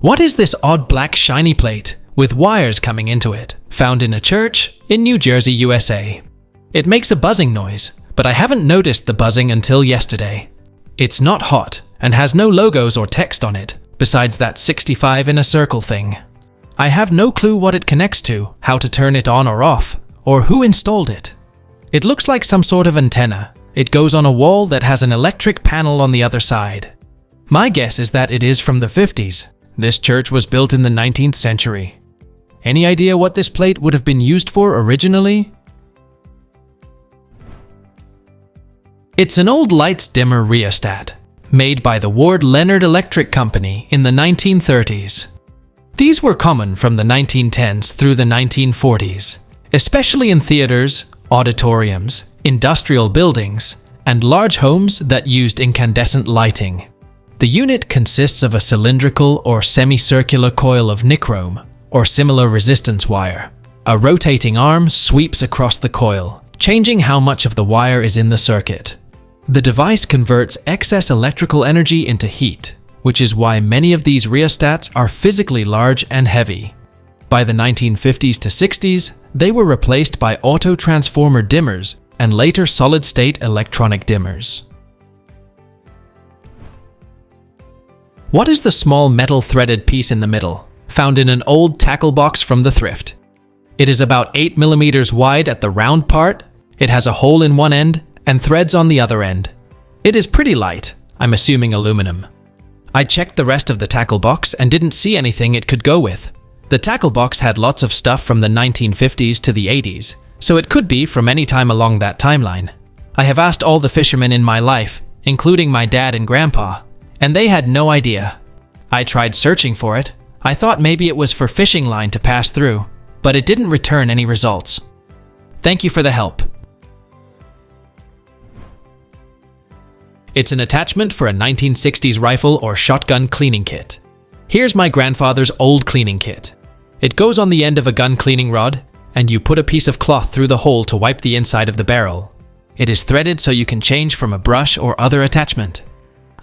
What is this odd black shiny plate with wires coming into it, found in a church in New Jersey, USA? It makes a buzzing noise, but I haven't noticed the buzzing until yesterday. It's not hot and has no logos or text on it, besides that 65 in a circle thing. I have no clue what it connects to, how to turn it on or off, or who installed it. It looks like some sort of antenna. It goes on a wall that has an electric panel on the other side. My guess is that it is from the 50s. This church was built in the 19th century. Any idea what this plate would have been used for originally? It's an old lights dimmer rheostat, made by the Ward Leonard Electric Company in the 1930s. These were common from the 1910s through the 1940s, especially in theaters, auditoriums, industrial buildings, and large homes that used incandescent lighting. The unit consists of a cylindrical or semicircular coil of nichrome or similar resistance wire. A rotating arm sweeps across the coil, changing how much of the wire is in the circuit. The device converts excess electrical energy into heat, which is why many of these rheostats are physically large and heavy. By the 1950s to 60s, they were replaced by auto-transformer dimmers and later solid-state electronic dimmers. What is the small metal threaded piece in the middle, found in an old tackle box from the thrift? It is about 8 millimeters wide at the round part. It has a hole in one end and threads on the other end. It is pretty light, I'm assuming aluminum. I checked the rest of the tackle box and didn't see anything it could go with. The tackle box had lots of stuff from the 1950s to the 80s, so it could be from any time along that timeline. I have asked all the fishermen in my life, including my dad and grandpa, and they had no idea. I tried searching for it. I thought maybe it was for fishing line to pass through, but it didn't return any results. Thank you for the help. It's an attachment for a 1960s rifle or shotgun cleaning kit. Here's my grandfather's old cleaning kit. It goes on the end of a gun cleaning rod, and you put a piece of cloth through the hole to wipe the inside of the barrel. It is threaded so you can change from a brush or other attachment.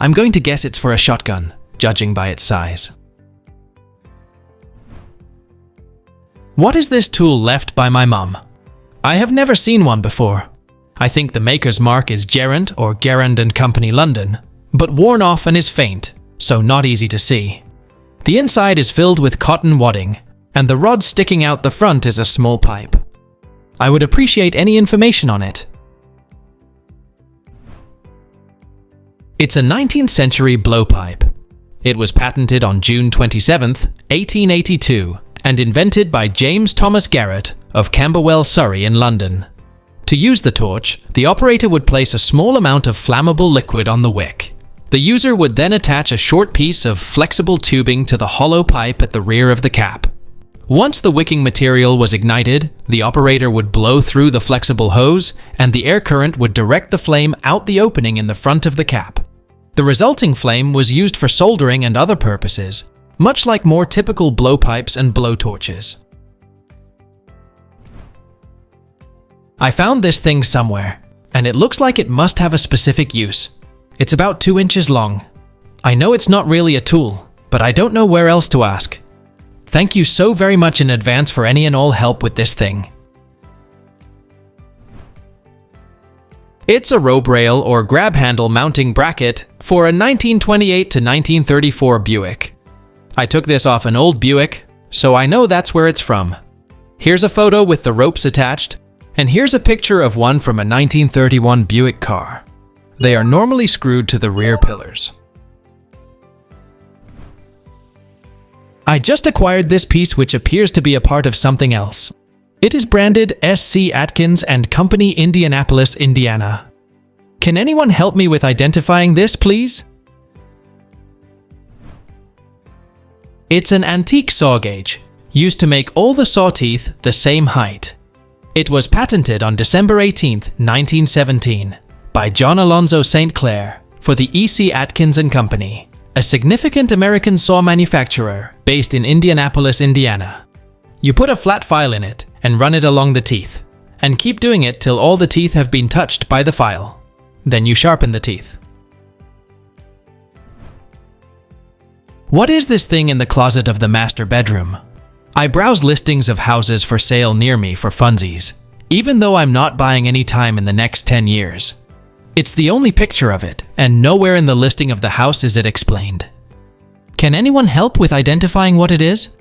I'm going to guess it's for a shotgun, judging by its size. What is this tool left by my mum? I have never seen one before. I think the maker's mark is Gerrand or Gerrand & Company London, but worn off and is faint, so not easy to see. The inside is filled with cotton wadding, and the rod sticking out the front is a small pipe. I would appreciate any information on it. It's a 19th century blowpipe. It was patented on June 27, 1882, and invented by James Thomas Garrett of Camberwell, Surrey in London. To use the torch, the operator would place a small amount of flammable liquid on the wick. The user would then attach a short piece of flexible tubing to the hollow pipe at the rear of the cap. Once the wicking material was ignited, the operator would blow through the flexible hose, and the air current would direct the flame out the opening in the front of the cap. The resulting flame was used for soldering and other purposes, much like more typical blowpipes and blowtorches. I found this thing somewhere, and it looks like it must have a specific use. It's about 2 inches long. I know it's not really a tool, but I don't know where else to ask. Thank you so very much in advance for any and all help with this thing. It's a rope rail or grab handle mounting bracket for a 1928 to 1934 Buick. I took this off an old Buick, so I know that's where it's from. Here's a photo with the ropes attached, and here's a picture of one from a 1931 Buick car. They are normally screwed to the rear pillars. I just acquired this piece, which appears to be a part of something else. It is branded S.C. Atkins & Company, Indianapolis, Indiana. Can anyone help me with identifying this, please? It's an antique saw gauge, used to make all the saw teeth the same height. It was patented on December 18, 1917, by John Alonzo St. Clair for the E.C. Atkins & Company, a significant American saw manufacturer based in Indianapolis, Indiana. You put a flat file in it and run it along the teeth, and keep doing it till all the teeth have been touched by the file. Then you sharpen the teeth. What is this thing in the closet of the master bedroom? I browse listings of houses for sale near me for funsies, even though I'm not buying any time in the next 10 years. It's the only picture of it, and nowhere in the listing of the house is it explained. Can anyone help with identifying what it is?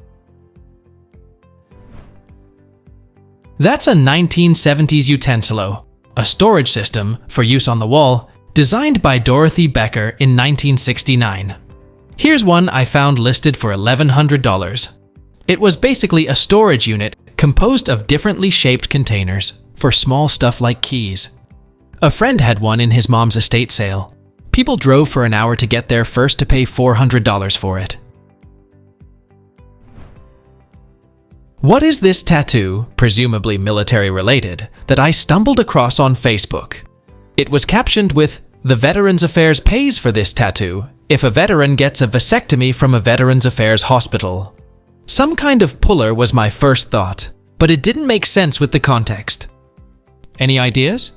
That's a 1970s utensilo, a storage system for use on the wall, designed by Dorothy Becker in 1969. Here's one I found listed for $1,100. It was basically a storage unit composed of differently shaped containers for small stuff like keys. A friend had one in his mom's estate sale. People drove for an hour to get there first to pay $400 for it. What is this tattoo, presumably military related, that I stumbled across on Facebook? It was captioned with, "The Veterans Affairs pays for this tattoo if a veteran gets a vasectomy from a Veterans Affairs hospital." Some kind of puller was my first thought, but it didn't make sense with the context. Any ideas?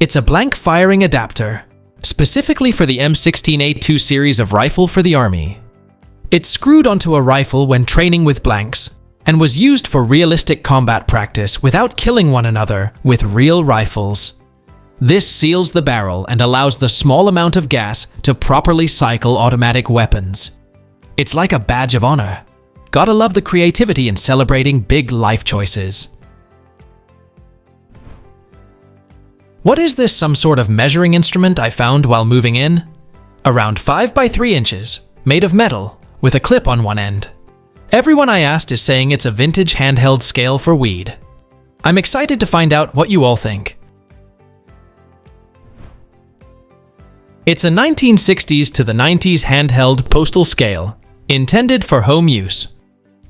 It's a blank firing adapter, specifically for the M16A2 series of rifle for the Army. It's screwed onto a rifle when training with blanks, and was used for realistic combat practice without killing one another with real rifles. This seals the barrel and allows the small amount of gas to properly cycle automatic weapons. It's like a badge of honor. Gotta love the creativity in celebrating big life choices. What is this, some sort of measuring instrument I found while moving in? Around 5 by 3 inches, made of metal, with a clip on one end. Everyone I asked is saying it's a vintage handheld scale for weed. I'm excited to find out what you all think. It's a 1960s to the 90s handheld postal scale, intended for home use.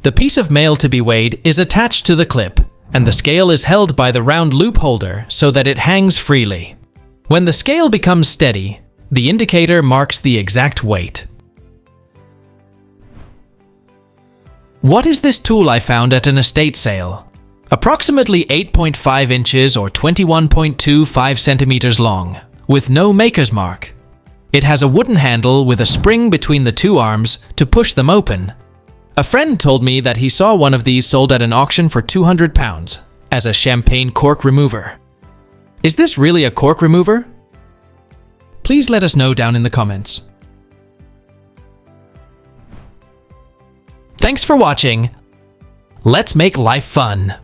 The piece of mail to be weighed is attached to the clip, and the scale is held by the round loop holder so that it hangs freely. When the scale becomes steady, the indicator marks the exact weight. What is this tool I found at an estate sale? Approximately 8.5 inches or 21.25 centimeters long, with no maker's mark. It has a wooden handle with a spring between the two arms to push them open. A friend told me that he saw one of these sold at an auction for £200 as a champagne cork remover. Is this really a cork remover? Please let us know down in the comments. Thanks for watching. Let's make life fun.